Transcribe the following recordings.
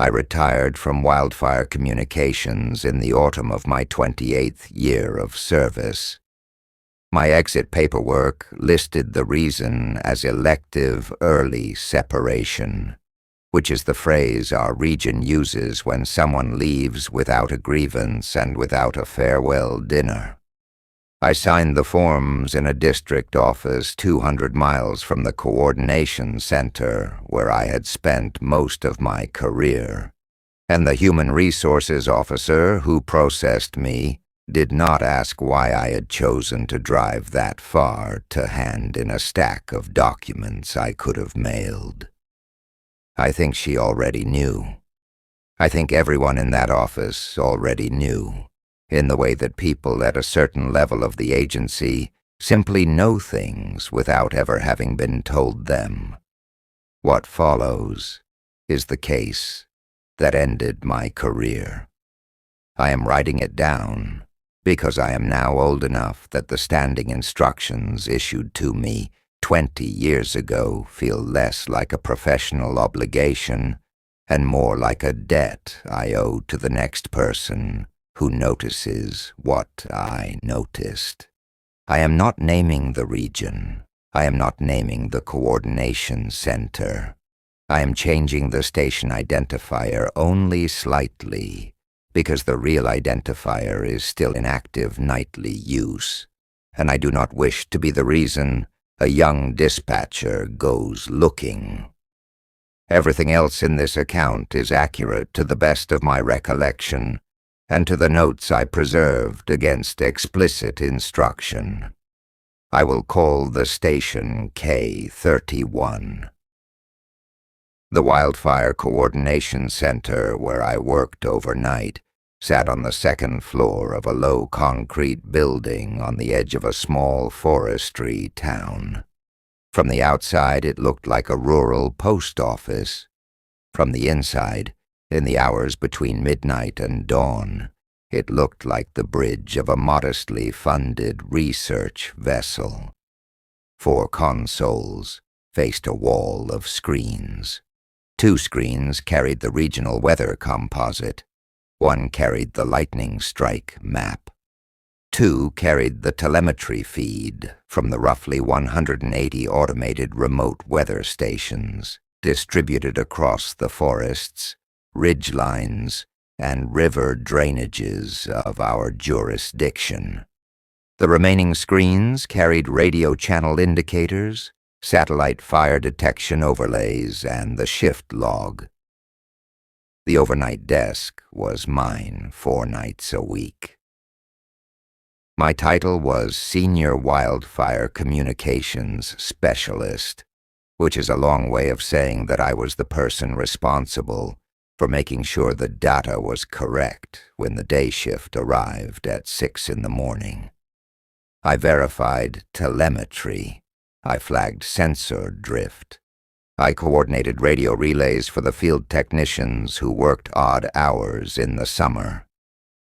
I retired from Wildfire Communications in the autumn of my 28th year of service. My exit paperwork listed the reason as elective early separation, which is the phrase our region uses when someone leaves without a grievance and without a farewell dinner. I signed the forms in a district office 200 miles from the coordination center where I had spent most of my career, and the human resources officer who processed me did not ask why I had chosen to drive that far to hand in a stack of documents I could have mailed. I think she already knew. I think everyone in that office already knew, in the way that people at a certain level of the agency simply know things without ever having been told them. What follows is the case that ended my career. I am writing it down because I am now old enough that the standing instructions issued to me 20 years ago feel less like a professional obligation and more like a debt I owe to the next person who notices what I noticed. I am not naming the region. I am not naming the coordination center. I am changing the station identifier only slightly because the real identifier is still in active nightly use, and I do not wish to be the reason a young dispatcher goes looking. Everything else in this account is accurate to the best of my recollection, and to the notes I preserved against explicit instruction. I will call the station K31. The Wildfire Coordination Center, where I worked overnight, sat on the second floor of a low concrete building on the edge of a small forestry town. From the outside, it looked like a rural post office. From the inside, in the hours between midnight and dawn, it looked like the bridge of a modestly funded research vessel. 4 consoles faced a wall of screens. 2 screens carried the regional weather composite. 1 carried the lightning strike map. 2 carried the telemetry feed from the roughly 180 automated remote weather stations distributed across the forests, ridgelines, and river drainages of our jurisdiction. The remaining screens carried radio channel indicators, satellite fire detection overlays, and the shift log. The overnight desk was mine 4 nights a week. My title was Senior Wildfire Communications Specialist, which is a long way of saying that I was the person responsible for making sure the data was correct when the day shift arrived at 6 in the morning. I verified telemetry. I flagged sensor drift. I coordinated radio relays for the field technicians who worked odd hours in the summer.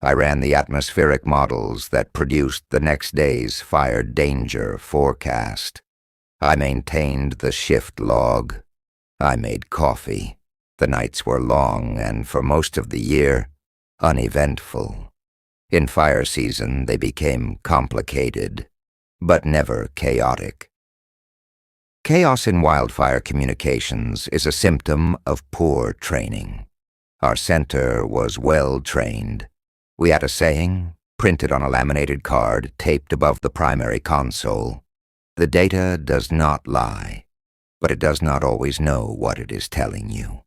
I ran the atmospheric models that produced the next day's fire danger forecast. I maintained the shift log. I made coffee. The nights were long and, for most of the year, uneventful. In fire season, they became complicated, but never chaotic. Chaos in wildfire communications is a symptom of poor training. Our center was well trained. We had a saying, printed on a laminated card taped above the primary console: the data does not lie, but it does not always know what it is telling you.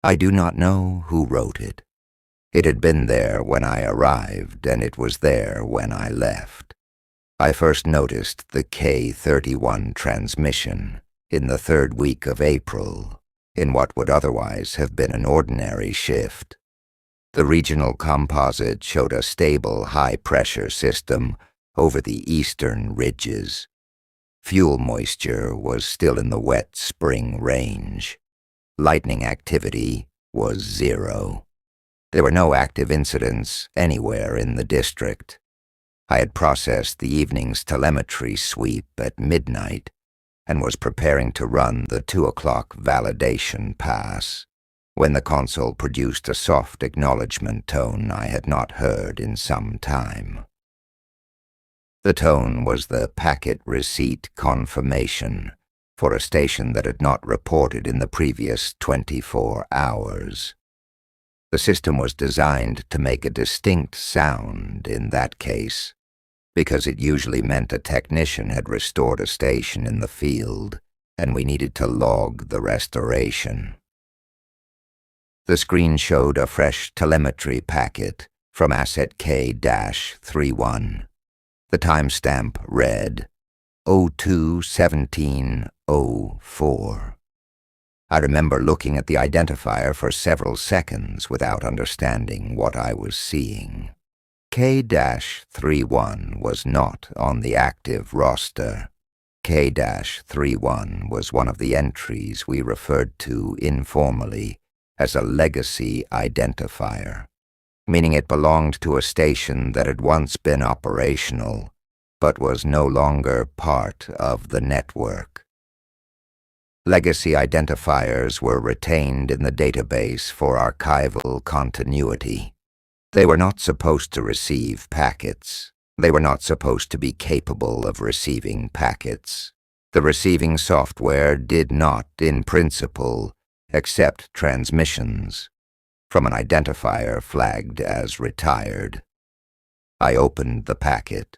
I do not know who wrote it. It had been there when I arrived, and it was there when I left. I first noticed the K31 transmission in the 3rd week of April, in what would otherwise have been an ordinary shift. The regional composite showed a stable high-pressure system over the eastern ridges. Fuel moisture was still in the wet spring range. Lightning activity was 0. There were no active incidents anywhere in the district. I had processed the evening's telemetry sweep at midnight and was preparing to run the 2 o'clock validation pass. when the console produced a soft acknowledgement tone I had not heard in some time. The tone was the packet receipt confirmation for a station that had not reported in the previous 24 hours. The system was designed to make a distinct sound in that case, because it usually meant a technician had restored a station in the field, and we needed to log the restoration. The screen showed a fresh telemetry packet from Asset K-31. The timestamp read 02-17-04. I remember looking at the identifier for several seconds without understanding what I was seeing. K-31 was not on the active roster. K-31 was one of the entries we referred to informally as a legacy identifier, meaning it belonged to a station that had once been operational but was no longer part of the network. Legacy identifiers were retained in the database for archival continuity. They were not supposed to receive packets. They were not supposed to be capable of receiving packets. The receiving software did not, in principle, accept transmissions from an identifier flagged as retired. I opened the packet.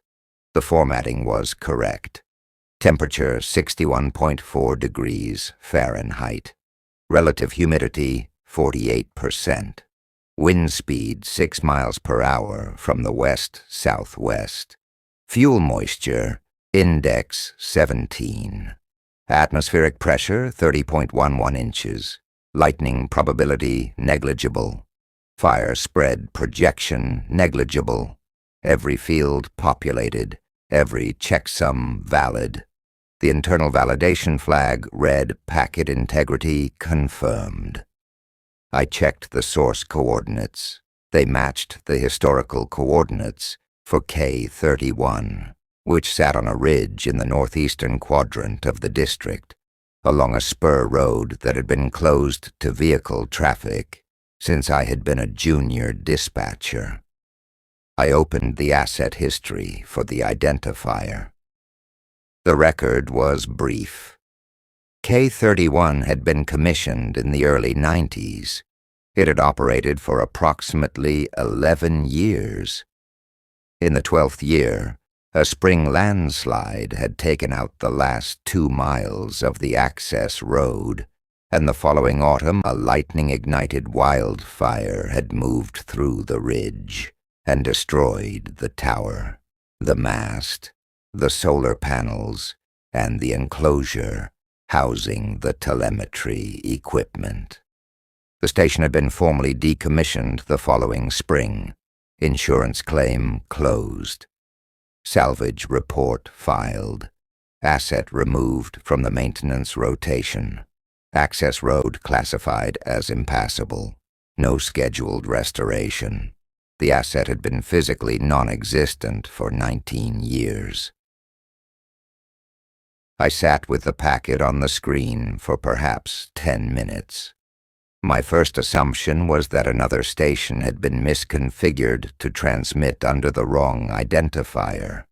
The formatting was correct. Temperature 61.4 degrees Fahrenheit. Relative humidity 48%. Wind speed 6 miles per hour from the west-southwest. Fuel moisture index 17. Atmospheric pressure 30.11 inches. Lightning probability negligible. Fire spread projection negligible. Every field populated. Every checksum valid. The internal validation flag read packet integrity confirmed. I checked the source coordinates. They matched the historical coordinates for K-31, which sat on a ridge in the northeastern quadrant of the district, along a spur road that had been closed to vehicle traffic since I had been a junior dispatcher. I opened the asset history for the identifier. The record was brief. K-31 had been commissioned in the early 90s. It had operated for approximately 11 years. In the 12th year, a spring landslide had taken out the last 2 miles of the access road, and the following autumn a lightning-ignited wildfire had moved through the ridge and destroyed the tower, the mast, the solar panels, and the enclosure housing the telemetry equipment. The station had been formally decommissioned the following spring. Insurance claim closed. Salvage report filed. Asset removed from the maintenance rotation. Access road classified as impassable. No scheduled restoration. The asset had been physically non-existent for 19 years. I sat with the packet on the screen for perhaps 10 minutes. My first assumption was that another station had been misconfigured to transmit under the wrong identifier.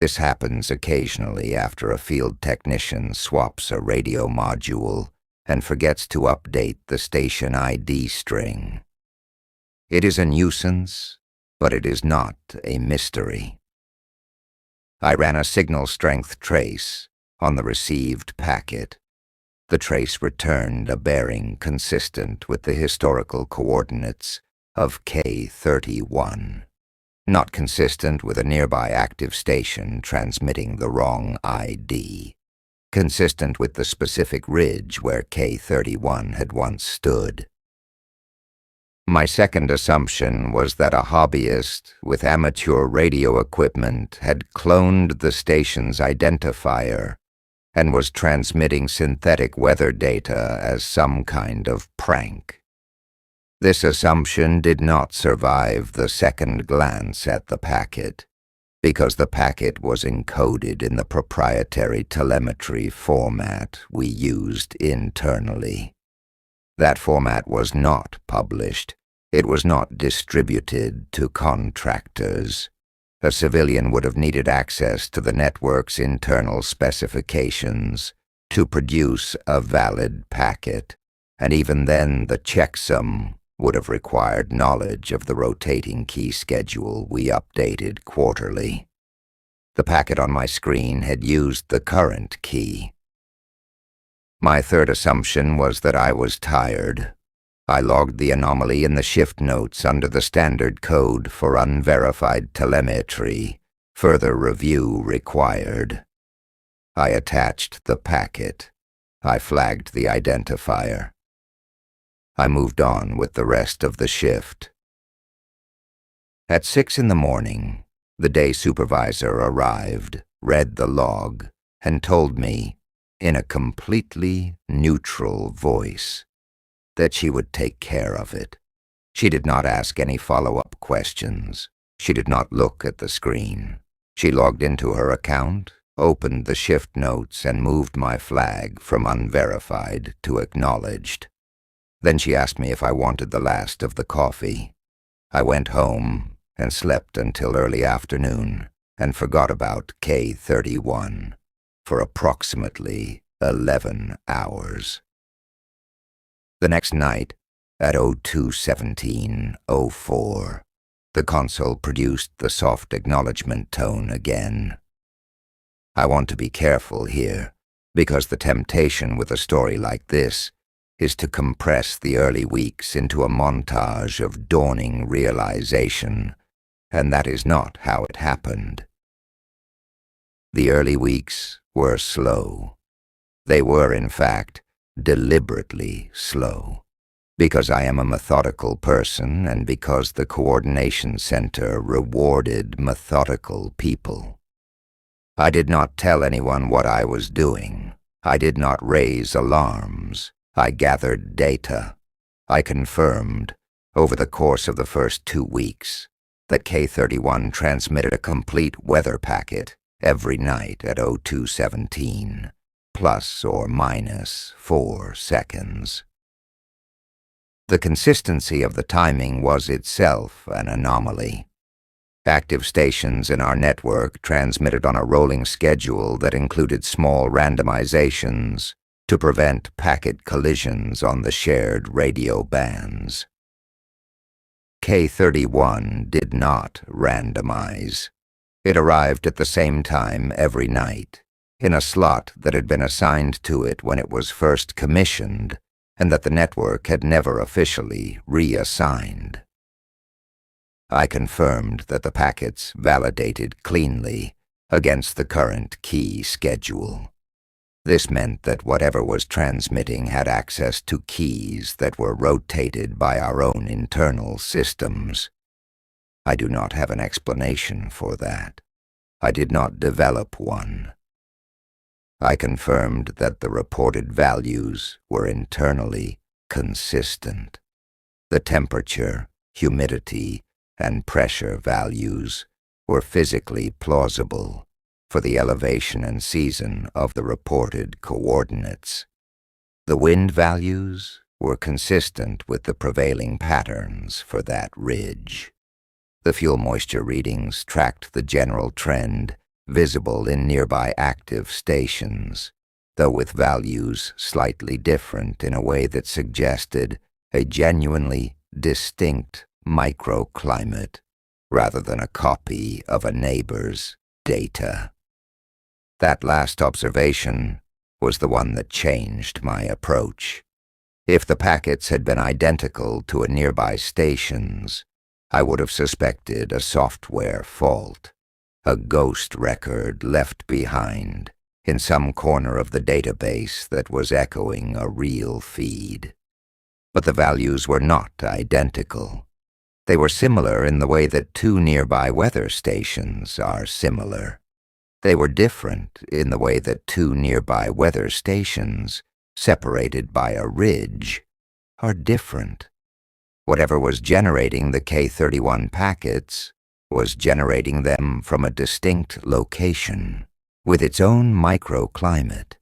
This happens occasionally after a field technician swaps a radio module and forgets to update the station ID string. It is a nuisance, but it is not a mystery. I ran a signal strength trace on the received packet. The trace returned a bearing consistent with the historical coordinates of K-31, not consistent with a nearby active station transmitting the wrong ID, consistent with the specific ridge where K-31 had once stood. My second assumption was that a hobbyist with amateur radio equipment had cloned the station's identifier and was transmitting synthetic weather data as some kind of prank. This assumption did not survive the second glance at the packet, because the packet was encoded in the proprietary telemetry format we used internally. That format was not published. It was not distributed to contractors. A civilian would have needed access to the network's internal specifications to produce a valid packet, and even then the checksum would have required knowledge of the rotating key schedule we updated quarterly. The packet on my screen had used the current key. My third assumption was that I was tired. I logged the anomaly in the shift notes under the standard code for unverified telemetry. Further review required. I attached the packet. I flagged the identifier. I moved on with the rest of the shift. At 6 in the morning, the day supervisor arrived, read the log, and told me, in a completely neutral voice, that she would take care of it. She did not ask any follow-up questions. She did not look at the screen. She logged into her account, opened the shift notes, and moved my flag from unverified to acknowledged. Then she asked me if I wanted the last of the coffee. I went home and slept until early afternoon and forgot about K31 for approximately 11 hours. The next night, at 02:17:04, the console produced the soft acknowledgement tone again. I want to be careful here, because the temptation with a story like this is to compress the early weeks into a montage of dawning realization, and that is not how it happened. The early weeks were slow. They were, in fact, deliberately slow, because I am a methodical person and because the Coordination Center rewarded methodical people. I did not tell anyone what I was doing. I did not raise alarms. I gathered data. I confirmed, over the course of the first 2 weeks, that K31 transmitted a complete weather packet every night at 02:17, plus or minus 4 seconds. The consistency of the timing was itself an anomaly. Active stations in our network transmitted on a rolling schedule that included small randomizations to prevent packet collisions on the shared radio bands. K31 did not randomize. It arrived at the same time every night, in a slot that had been assigned to it when it was first commissioned, and that the network had never officially reassigned. I confirmed that the packets validated cleanly against the current key schedule. This meant that whatever was transmitting had access to keys that were rotated by our own internal systems. I do not have an explanation for that. I did not develop one. I confirmed that the reported values were internally consistent. The temperature, humidity, and pressure values were physically plausible for the elevation and season of the reported coordinates. The wind values were consistent with the prevailing patterns for that ridge. The fuel moisture readings tracked the general trend visible in nearby active stations, though with values slightly different in a way that suggested a genuinely distinct microclimate rather than a copy of a neighbor's data. That last observation was the one that changed my approach. If the packets had been identical to a nearby station's, I would have suspected a software fault, a ghost record left behind in some corner of the database that was echoing a real feed. But the values were not identical. They were similar in the way that 2 nearby weather stations are similar. They were different in the way that 2 nearby weather stations, separated by a ridge, are different. Whatever was generating the K31 packets was generating them from a distinct location, with its own microclimate.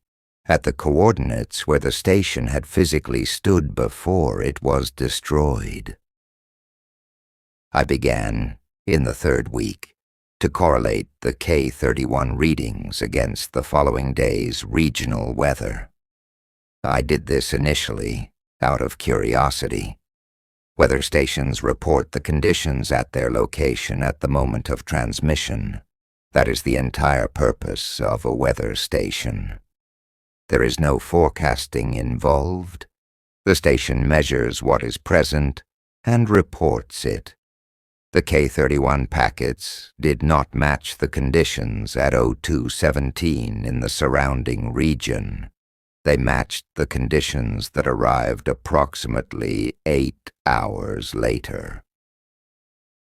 at the coordinates where the station had physically stood before it was destroyed. I began, in the third week, to correlate the K31 readings against the following day's regional weather. I did this initially out of curiosity. Weather stations report the conditions at their location at the moment of transmission. That is the entire purpose of a weather station. There is no forecasting involved. The station measures what is present and reports it. The K31 packets did not match the conditions at 0217 in the surrounding region. They matched the conditions that arrived approximately 8 hours later.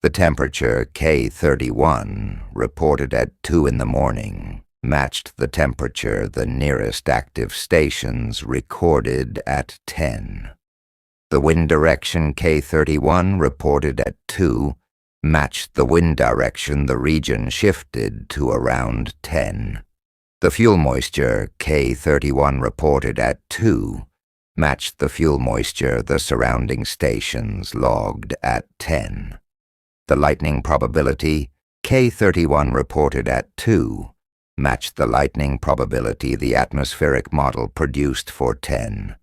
The temperature K31, reported at 2 in the morning, matched the temperature the nearest active stations recorded at 10. The wind direction K31 reported at 2 matched the wind direction the region shifted to around 10. The fuel moisture K31 reported at 2 matched the fuel moisture the surrounding stations logged at 10. The lightning probability K31 reported at 2 matched the lightning probability the atmospheric model produced for 10,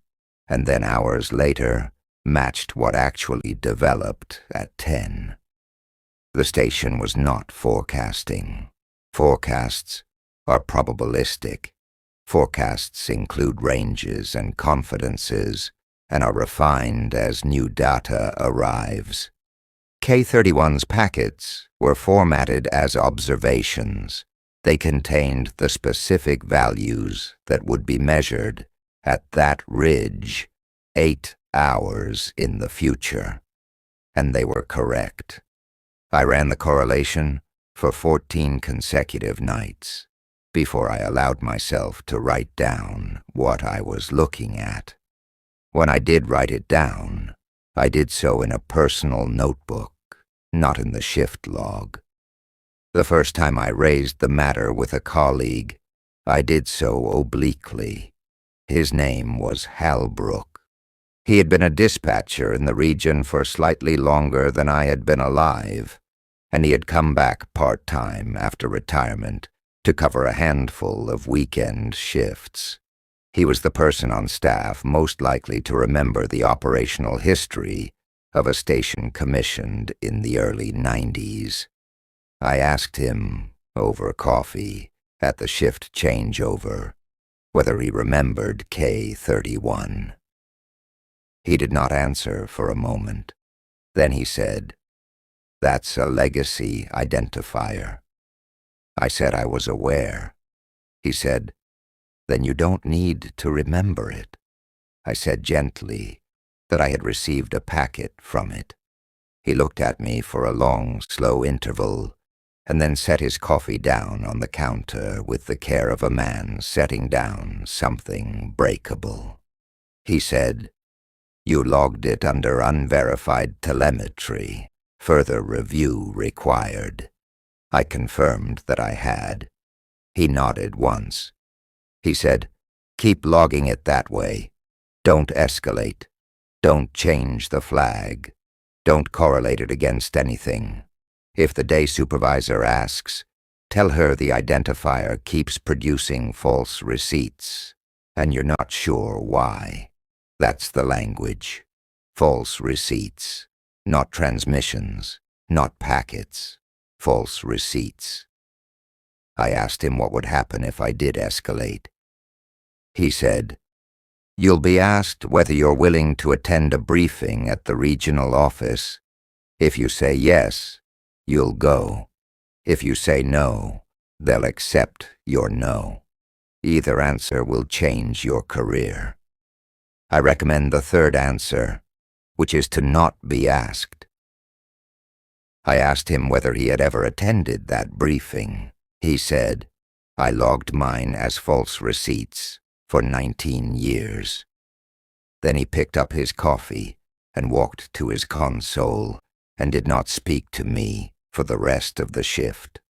and then hours later matched what actually developed at 10. The station was not forecasting. Forecasts are probabilistic. Forecasts include ranges and confidences and are refined as new data arrives. K31's packets were formatted as observations. They contained the specific values that would be measured at that ridge 8 hours in the future. And they were correct. I ran the correlation for 14 consecutive nights before I allowed myself to write down what I was looking at. When I did write it down, I did so in a personal notebook, not in the shift log. The first time I raised the matter with a colleague, I did so obliquely. His name was Halbrook. He had been a dispatcher in the region for slightly longer than I had been alive, and he had come back part-time after retirement to cover a handful of weekend shifts. He was the person on staff most likely to remember the operational history of a station commissioned in the early 90s. I asked him, over coffee, at the shift changeover, whether he remembered K31. He did not answer for a moment. Then he said, "That's a legacy identifier." I said I was aware. He said, "Then you don't need to remember it." I said gently that I had received a packet from it. He looked at me for a long, slow interval, and then set his coffee down on the counter with the care of a man setting down something breakable. He said, "You logged it under unverified telemetry. Further review required." I confirmed that I had. He nodded once. He said, "Keep logging it that way. Don't escalate. Don't change the flag. Don't correlate it against anything. If the day supervisor asks, tell her the identifier keeps producing false receipts, and you're not sure why. That's the language. False receipts. Not transmissions. Not packets. False receipts." I asked him what would happen if I did escalate. He said, "You'll be asked whether you're willing to attend a briefing at the regional office. If you say yes, you'll go. If you say no, they'll accept your no. Either answer will change your career. I recommend the third answer, which is to not be asked." I asked him whether he had ever attended that briefing. He said, "I logged mine as false receipts for 19 years. Then he picked up his coffee and walked to his console and did not speak to me for the rest of the shift.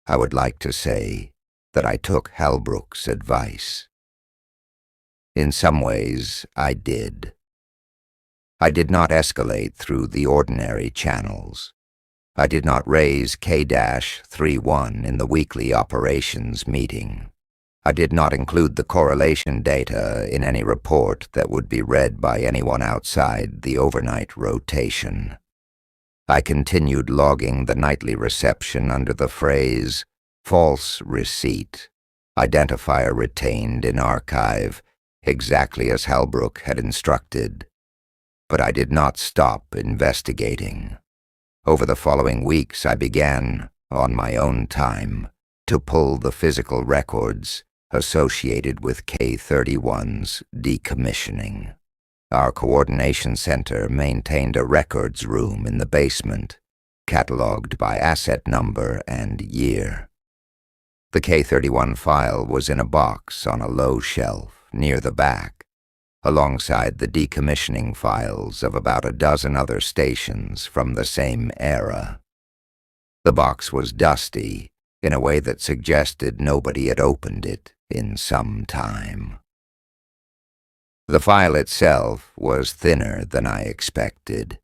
I would like to say that I took Halbrook's advice. In some ways, I did. I did not escalate through the ordinary channels. I did not raise K-31 in the weekly operations meeting. I did not include the correlation data in any report that would be read by anyone outside the overnight rotation. I continued logging the nightly reception under the phrase, false receipt, identifier retained in archive, exactly as Halbrook had instructed. But I did not stop investigating. Over the following weeks, I began, on my own time, to pull the physical records associated with K-31's decommissioning. Our coordination center maintained a records room in the basement, cataloged by asset number and year. The K-31 file was in a box on a low shelf near the back, alongside the decommissioning files of about a dozen other stations from the same era. The box was dusty in a way that suggested nobody had opened it in some time. The file itself was thinner than I expected.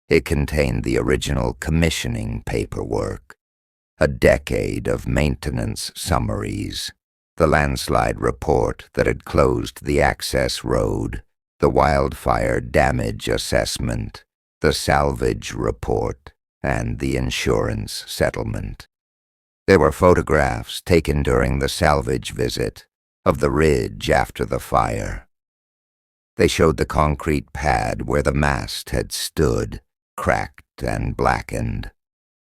It contained the original commissioning paperwork, a decade of maintenance summaries, the landslide report that had closed the access road, the wildfire damage assessment, the salvage report, and the insurance settlement. There were photographs taken during the salvage visit of the ridge after the fire. They showed the concrete pad where the mast had stood, cracked and blackened.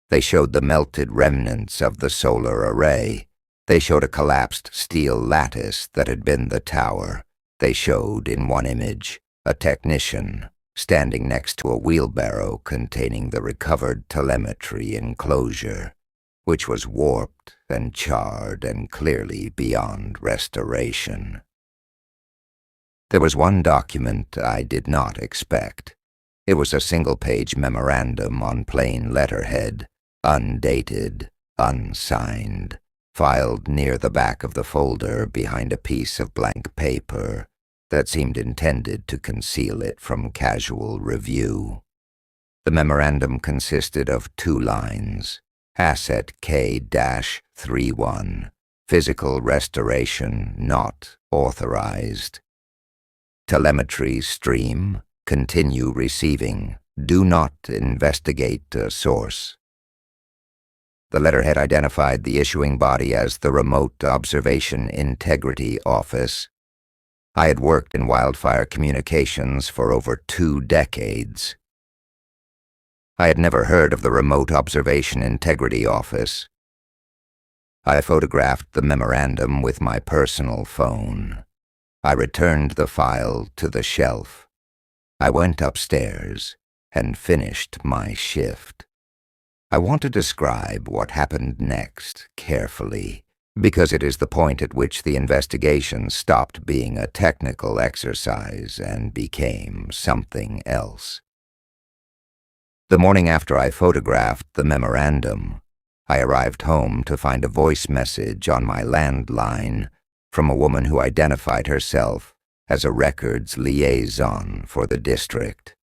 They showed the melted remnants of the solar array. They showed a collapsed steel lattice that had been the tower. They showed, in one image, a technician standing next to a wheelbarrow containing the recovered telemetry enclosure, which was warped and charred and clearly beyond restoration. There was one document I did not expect. It was a single-page memorandum on plain letterhead, undated, unsigned, filed near the back of the folder behind a piece of blank paper that seemed intended to conceal it from casual review. The memorandum consisted of 2 lines. Asset K-31. Physical restoration not authorized. Telemetry stream. Continue receiving. Do not investigate a source. The letterhead identified the issuing body as the Remote Observation Integrity Office. I had worked in wildfire communications for over 2 decades. I had never heard of the Remote Observation Integrity Office. I photographed the memorandum with my personal phone. I returned the file to the shelf. I went upstairs and finished my shift. I want to describe what happened next carefully, because it is the point at which the investigation stopped being a technical exercise and became something else. The morning after I photographed the memorandum, I arrived home to find a voice message on my landline from a woman who identified herself as a records liaison for the district.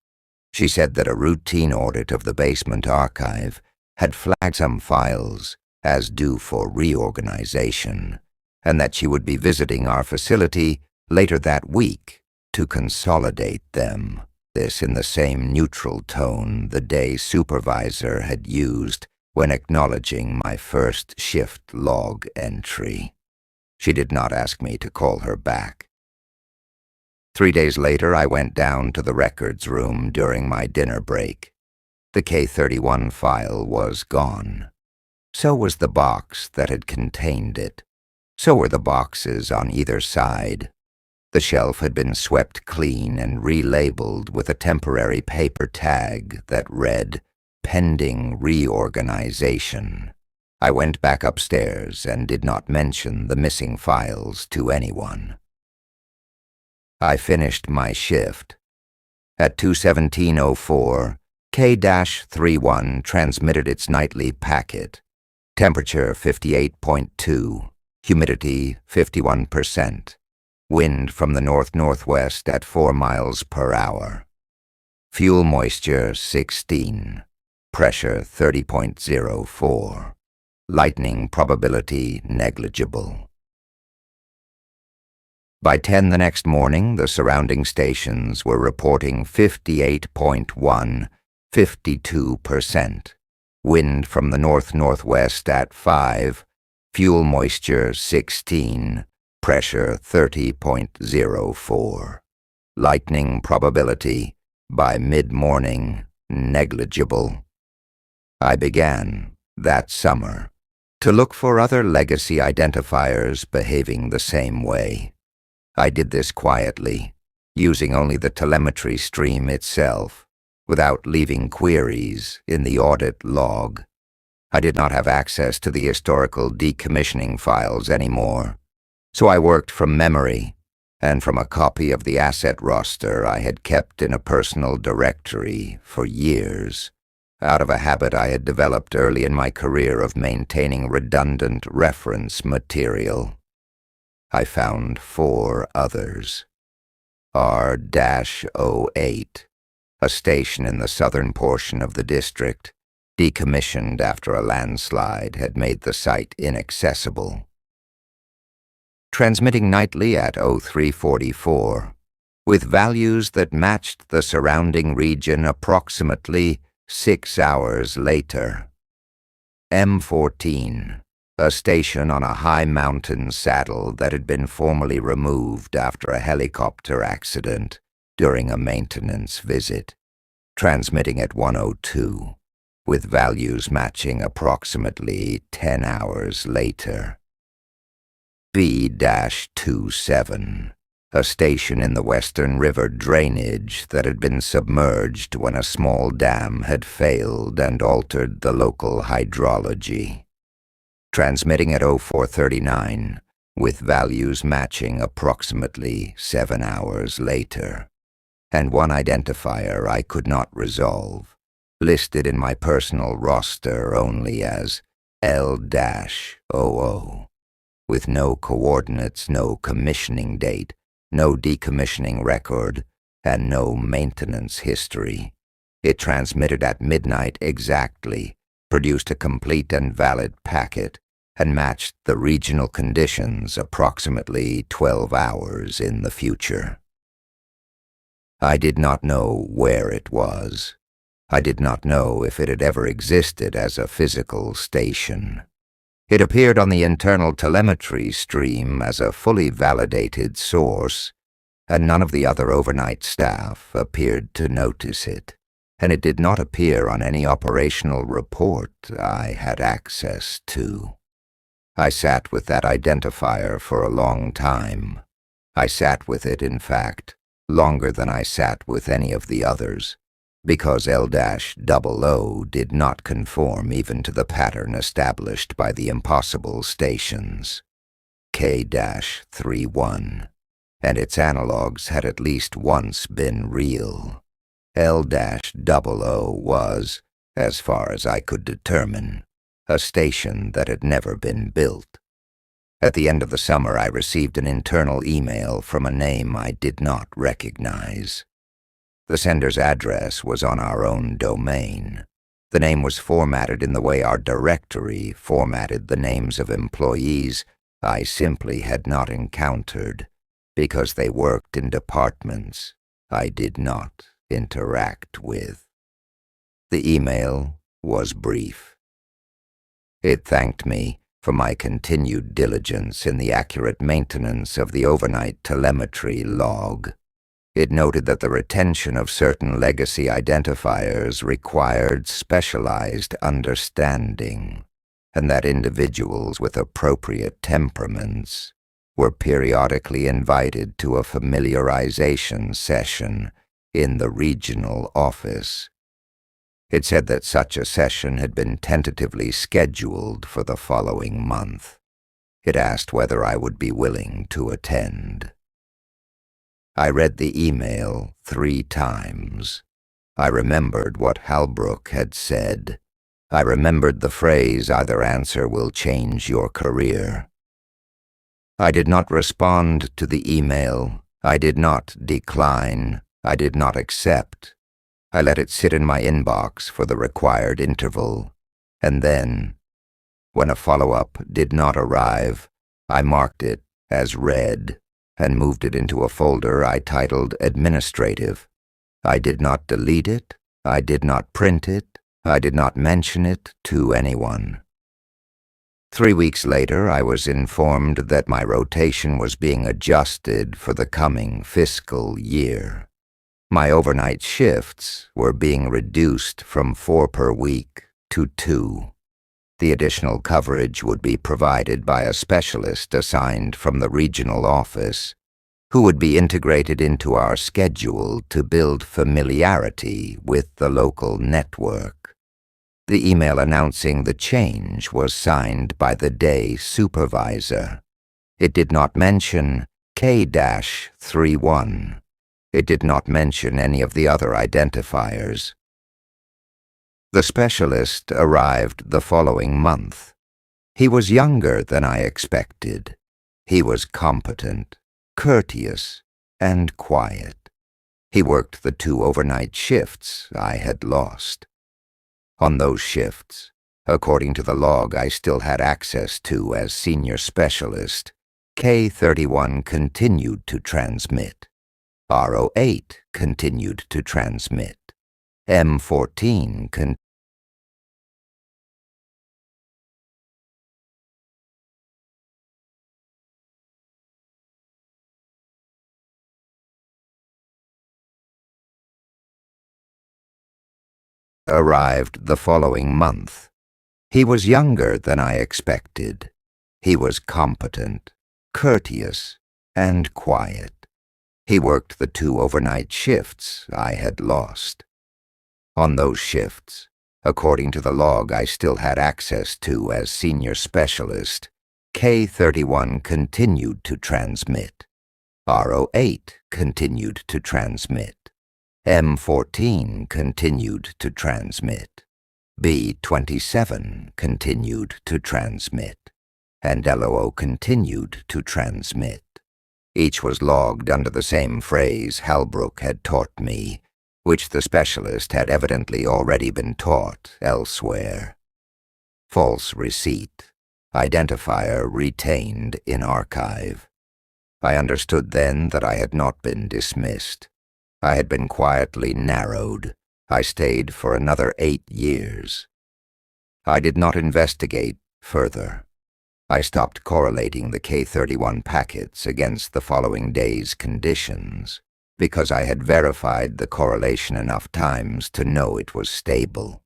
She said that a routine audit of the basement archive had flagged some files as due for reorganization, and that she would be visiting our facility later that week to consolidate them. This in the same neutral tone the day supervisor had used when acknowledging my first shift log entry. She did not ask me to call her back. 3 days later, I went down to the records room during my dinner break. The K-31 file was gone. So was the box that had contained it. So were the boxes on either side. The shelf had been swept clean and relabeled with a temporary paper tag that read, "Pending reorganization." I went back upstairs and did not mention the missing files to anyone. I finished my shift. At 2:17:04, K-31 transmitted its nightly packet. Temperature 58.2, humidity 51%. Wind from the north-northwest at 4 miles per hour. Fuel moisture 16. Pressure 30.04. Lightning probability negligible. By 10 the next morning, the surrounding stations were reporting 58.1, 52%. Wind from the north-northwest at 5. Fuel moisture 16. Pressure 30.04. Lightning probability, by mid-morning, negligible. I began, that summer, to look for other legacy identifiers behaving the same way. I did this quietly, using only the telemetry stream itself, without leaving queries in the audit log. I did not have access to the historical decommissioning files anymore, so I worked from memory and from a copy of the asset roster I had kept in a personal directory for years, out of a habit I had developed early in my career of maintaining redundant reference material. I found 4 others. R-08, a station in the southern portion of the district, decommissioned after a landslide had made the site inaccessible. Transmitting nightly at 0344, with values that matched the surrounding region approximately 6 hours later. M14, a station on a high mountain saddle that had been formerly removed after a helicopter accident during a maintenance visit, transmitting at 102, with values matching approximately 10 hours later. B-27, a station in the Western River drainage that had been submerged when a small dam had failed and altered the local hydrology. Transmitting at 0439, with values matching approximately 7 hours later. And one identifier I could not resolve, listed in my personal roster only as L-00. With no coordinates, no commissioning date, no decommissioning record, and no maintenance history. It transmitted at midnight exactly, produced a complete and valid packet, and matched the regional conditions approximately 12 hours in the future. I did not know where it was. I did not know if it had ever existed as a physical station. It appeared on the internal telemetry stream as a fully validated source, and none of the other overnight staff appeared to notice it, and it did not appear on any operational report I had access to. I sat with that identifier for a long time. I sat with it, in fact, longer than I sat with any of the others, because L-00 did not conform even to the pattern established by the impossible stations, K-31, and its analogues had at least once been real. L-00 was, as far as I could determine, a station that had never been built. At the end of the summer, I received an internal email from a name I did not recognize. The sender's address was on our own domain. The name was formatted in the way our directory formatted the names of employees I simply had not encountered, because they worked in departments I did not interact with. The email was brief. It thanked me for my continued diligence in the accurate maintenance of the overnight telemetry log. It noted that the retention of certain legacy identifiers required specialized understanding, and that individuals with appropriate temperaments were periodically invited to a familiarization session in the regional office. It said that such a session had been tentatively scheduled for the following month. It asked whether I would be willing to attend. I read the email 3 times. I remembered what Halbrook had said. I remembered the phrase, "Either answer will change your career." I did not respond to the email. I did not decline. I did not accept. I let it sit in my inbox for the required interval. And then, when a follow-up did not arrive, I marked it as read and moved it into a folder I titled Administrative. I did not delete it. I did not print it. I did not mention it to anyone. 3 weeks later, I was informed that my rotation was being adjusted for the coming fiscal year. My overnight shifts were being reduced from 4 per week to 2. The additional coverage would be provided by a specialist assigned from the regional office, who would be integrated into our schedule to build familiarity with the local network. The email announcing the change was signed by the day supervisor. It did not mention K-31. It did not mention any of the other identifiers. The specialist arrived the following month. He was younger than I expected. He was competent, courteous, and quiet. He worked the 2 overnight shifts I had lost. On those shifts, according to the log I still had access to as senior specialist, K-31 continued to transmit. R-08 continued to transmit. M-14 arrived the following month. He was younger than I expected. He was competent, courteous, and quiet. He worked the 2 overnight shifts I had lost. On those shifts, according to the log I still had access to as senior specialist, K-31 continued to transmit. R-08 continued to transmit. M-14 continued to transmit. B-27 continued to transmit. And LOO continued to transmit. Each was logged under the same phrase Halbrook had taught me, which the specialist had evidently already been taught elsewhere. False receipt. Identifier retained in archive. I understood then that I had not been dismissed. I had been quietly narrowed. I stayed for another 8 years. I did not investigate further. I stopped correlating the K-31 packets against the following day's conditions, because I had verified the correlation enough times to know it was stable,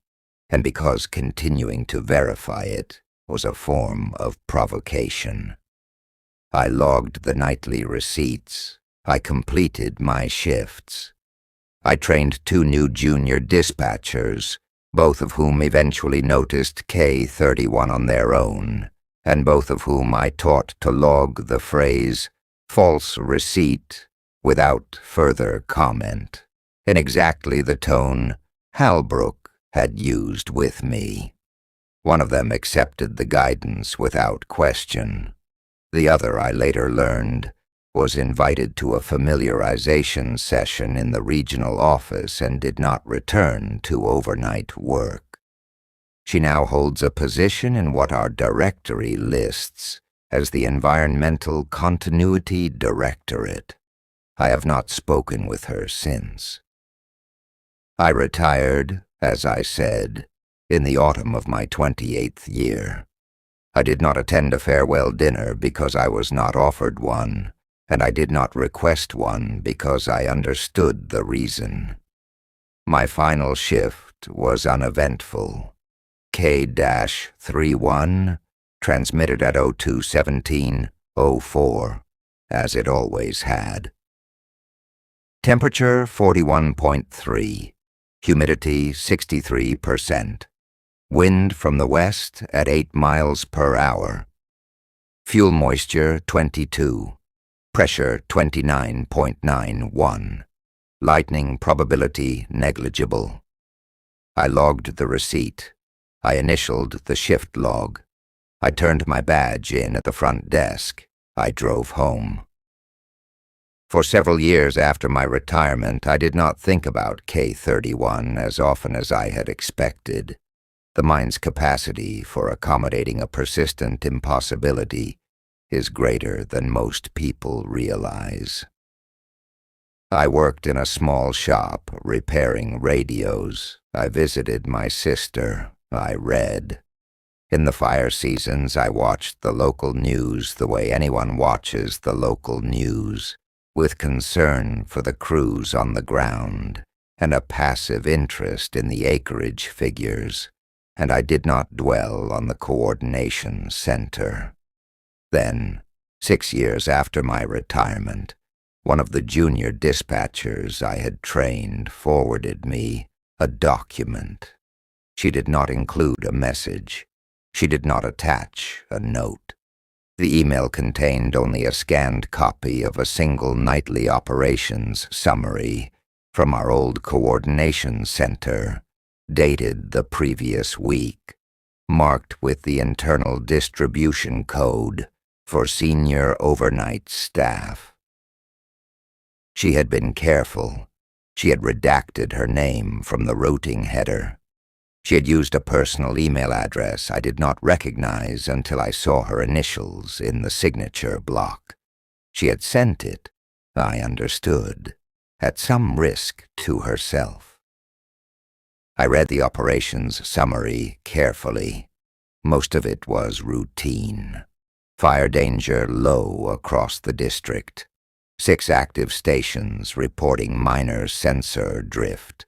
and because continuing to verify it was a form of provocation. I logged the nightly receipts. I completed my shifts. I trained 2 new junior dispatchers, both of whom eventually noticed K-31 on their own, and both of whom I taught to log the phrase false receipt without further comment, in exactly the tone Halbrook had used with me. One of them accepted the guidance without question. The other, I later learned, was invited to a familiarization session in the regional office and did not return to overnight work. She now holds a position in what our directory lists as the Environmental Continuity Directorate. I have not spoken with her since. I retired, as I said, in the autumn of my 28th year. I did not attend a farewell dinner because I was not offered one, and I did not request one because I understood the reason. My final shift was uneventful. K-31 transmitted at 02:17:04, as it always had. Temperature 41.3, humidity 63%, wind from the west at 8 miles per hour, fuel moisture 22, pressure 29.91, lightning probability negligible. I logged the receipt. I initialed the shift log. I turned my badge in at the front desk. I drove home. For several years after my retirement, I did not think about K-31 as often as I had expected. The mind's capacity for accommodating a persistent impossibility is greater than most people realize. I worked in a small shop repairing radios. I visited my sister. I read. In the fire seasons, I watched the local news the way anyone watches the local news, with concern for the crews on the ground and a passive interest in the acreage figures, and I did not dwell on the coordination center. Then, 6 years after my retirement, one of the junior dispatchers I had trained forwarded me a document. She did not include a message. She did not attach a note. The email contained only a scanned copy of a single nightly operations summary from our old coordination center, dated the previous week, marked with the internal distribution code for senior overnight staff. She had been careful. She had redacted her name from the routing header. She had used a personal email address I did not recognize until I saw her initials in the signature block. She had sent it, I understood, at some risk to herself. I read the operations summary carefully. Most of it was routine. Fire danger low across the district. 6 active stations reporting minor sensor drift.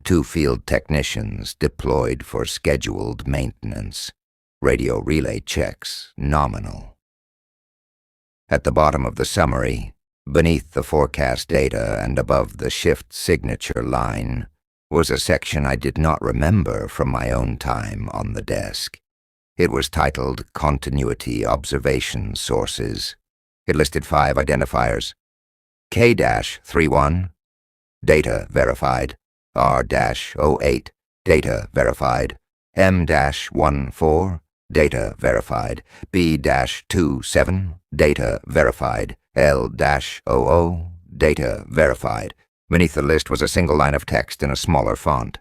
2 field technicians deployed for scheduled maintenance. Radio relay checks nominal. At the bottom of the summary, beneath the forecast data and above the shift signature line, was a section I did not remember from my own time on the desk. It was titled Continuity Observation Sources. It listed 5 identifiers. K-31, data verified. R-08, data verified. M-14, data verified. B-27, data verified. L-00, data verified. Beneath the list was a single line of text in a smaller font.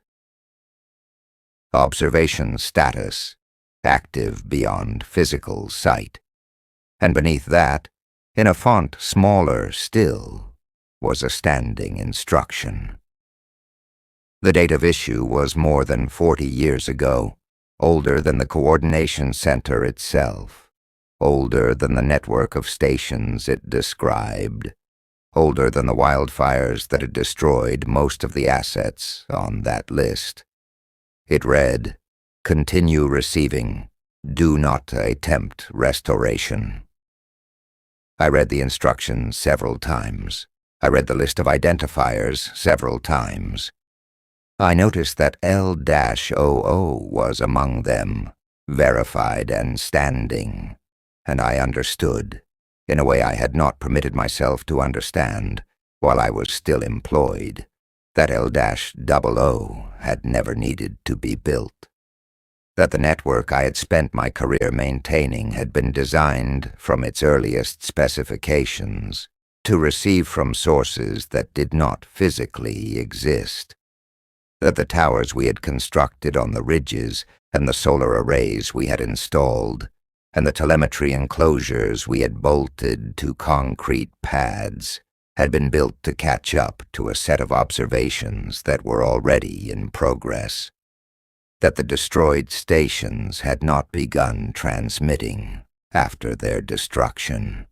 Observation status, active beyond physical sight. And beneath that, in a font smaller still, was a standing instruction. The date of issue was more than 40 years ago, older than the coordination center itself, older than the network of stations it described, older than the wildfires that had destroyed most of the assets on that list. It read, "Continue receiving. Do not attempt restoration." I read the instructions several times. I read the list of identifiers several times. I noticed that L-00 was among them, verified and standing, and I understood, in a way I had not permitted myself to understand while I was still employed, that L-00 had never needed to be built, that the network I had spent my career maintaining had been designed from its earliest specifications to receive from sources that did not physically exist, that the towers we had constructed on the ridges and the solar arrays we had installed and the telemetry enclosures we had bolted to concrete pads had been built to catch up to a set of observations that were already in progress, that the destroyed stations had not begun transmitting after their destruction.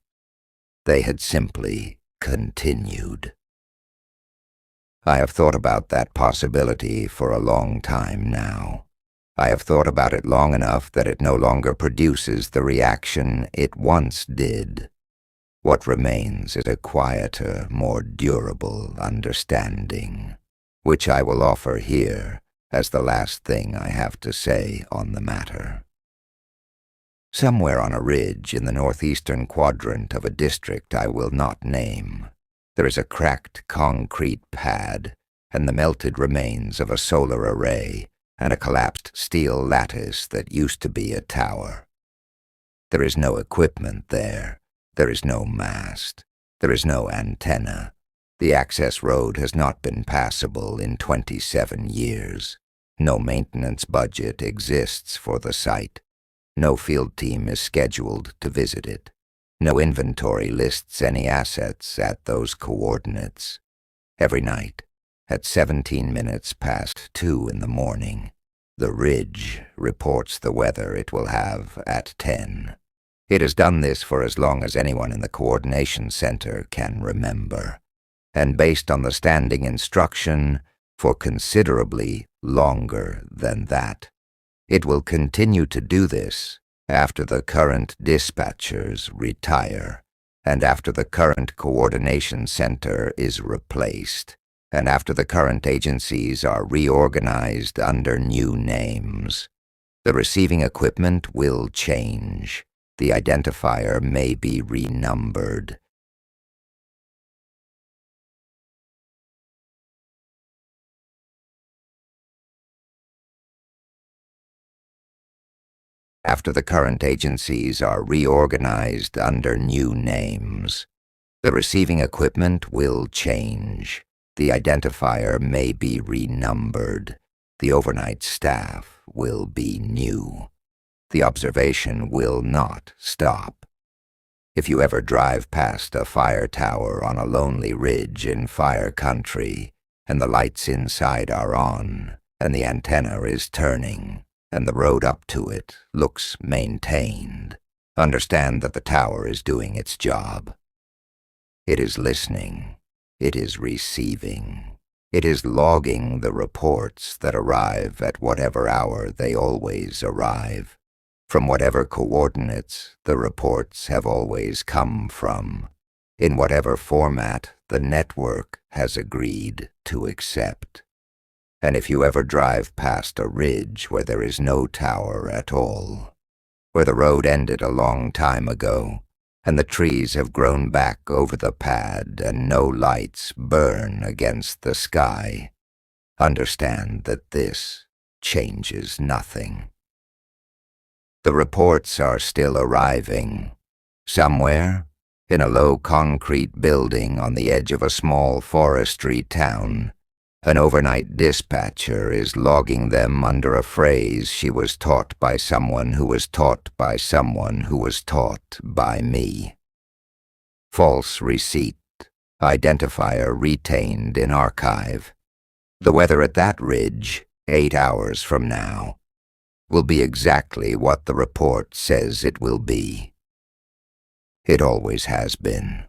They had simply continued. I have thought about that possibility for a long time now. I have thought about it long enough that it no longer produces the reaction it once did. What remains is a quieter, more durable understanding, which I will offer here as the last thing I have to say on the matter. Somewhere on a ridge in the northeastern quadrant of a district I will not name, there is a cracked concrete pad and the melted remains of a solar array and a collapsed steel lattice that used to be a tower. There is no equipment there, There is no mast. There is no antenna. The access road has not been passable in 27 years. No maintenance budget exists for the site. No field team is scheduled to visit it. No inventory lists any assets at those coordinates. Every night, at 17 minutes past 2 in the morning, the Ridge reports the weather it will have at 10. It has done this for as long as anyone in the coordination center can remember, and based on the standing instruction, for considerably longer than that. It will continue to do this after the current dispatchers retire, and after the current coordination center is replaced, and after the current agencies are reorganized under new names. The receiving equipment will change. The identifier may be renumbered. After the current agencies are reorganized under new names. The receiving equipment will change. The identifier may be renumbered. The overnight staff will be new. The observation will not stop. If you ever drive past a fire tower on a lonely ridge in fire country, and the lights inside are on, and the antenna is turning, and the road up to it looks maintained, understand that the tower is doing its job. It is listening. It is receiving. It is logging the reports that arrive at whatever hour they always arrive. From whatever coordinates the reports have always come from, in whatever format the network has agreed to accept. And if you ever drive past a ridge where there is no tower at all, where the road ended a long time ago, and the trees have grown back over the pad and no lights burn against the sky, understand that this changes nothing. The reports are still arriving. Somewhere, in a low concrete building on the edge of a small forestry town, an overnight dispatcher is logging them under a phrase she was taught by someone who was taught by someone who was taught by me. False receipt, identifier retained in archive. The weather at that ridge, 8 hours from now, will be exactly what the report says it will be. It always has been.